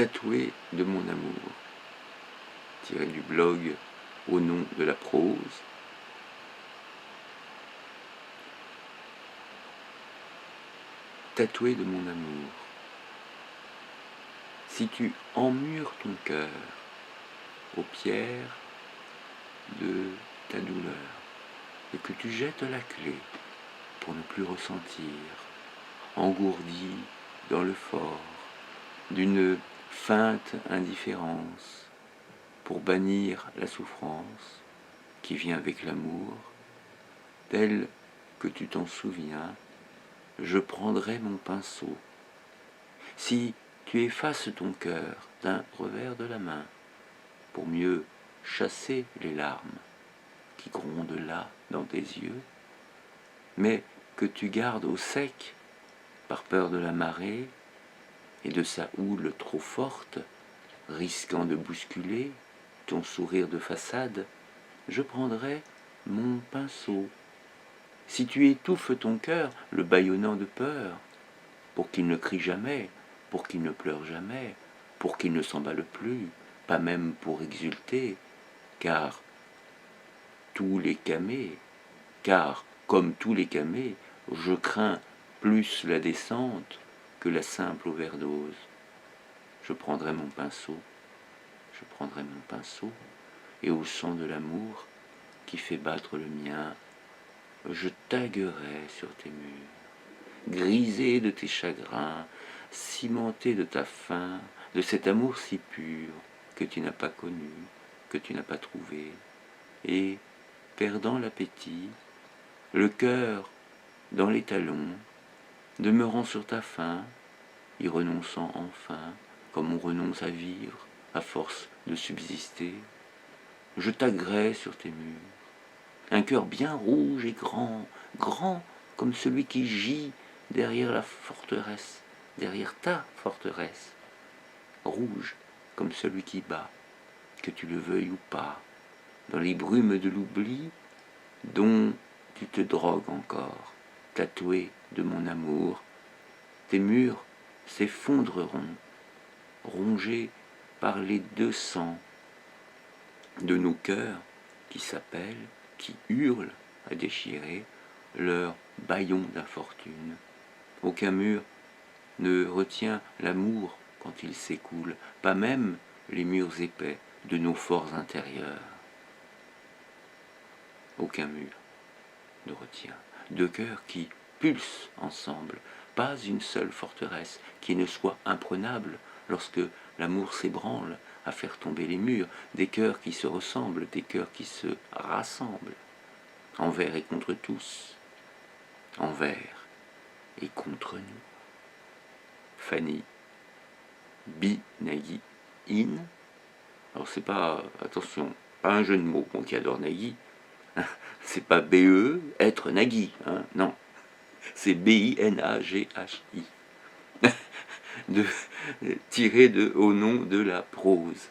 tatoué de mon amour, tiré du blog Au nom de la prose. Tatoué de mon amour. Si tu emmures ton cœur aux pierres de ta douleur et que tu jettes la clé pour ne plus ressentir, engourdi dans le fort d'une feinte indifférence, pour bannir la souffrance qui vient avec l'amour, tel que tu t'en souviens, je prendrai mon pinceau. Si tu effaces ton cœur d'un revers de la main, pour mieux chasser les larmes qui grondent là dans tes yeux, mais que tu gardes au sec par peur de la marée et de sa houle trop forte, risquant de bousculer ton sourire de façade, je prendrai mon pinceau. Si tu étouffes ton cœur, le bâillonnant de peur, pour qu'il ne crie jamais, pour qu'il ne pleure jamais, pour qu'il ne s'emballe plus, pas même pour exulter, car comme tous les camés, je crains plus la descente que la simple overdose. Je prendrai mon pinceau, et au son de l'amour qui fait battre le mien, je taguerai sur tes murs, grisé de tes chagrins, cimenté de ta faim, de cet amour si pur que tu n'as pas connu, que tu n'as pas trouvé, et, perdant l'appétit, le cœur dans les talons, demeurant sur ta faim, y renonçant enfin, comme on renonce à vivre, à force de subsister, je taguerai sur tes murs un cœur bien rouge et grand, grand comme celui qui gît derrière la forteresse, derrière ta forteresse, rouge comme celui qui bat, que tu le veuilles ou pas, dans les brumes de l'oubli dont tu te drogues encore, tatoué de mon amour. Tes murs s'effondreront, rongés par les deux sangs de nos cœurs qui s'appellent, qui hurlent à déchirer leurs bâillons d'infortune. Aucun mur ne retient l'amour quand il s'écoule, pas même les murs épais de nos forts intérieurs. Aucun mur ne retient deux cœurs qui pulsent ensemble, pas une seule forteresse qui ne soit imprenable lorsque l'amour s'ébranle à faire tomber les murs, des cœurs qui se ressemblent, des cœurs qui se rassemblent, envers et contre tous, envers et contre nous. Fanny Nagui In. Alors c'est pas, attention, pas un jeu de mots, bon, qui adore Nagui, c'est pas BE, être Nagui, hein, non, c'est BINAGHI, tiré de Au nom de la prose.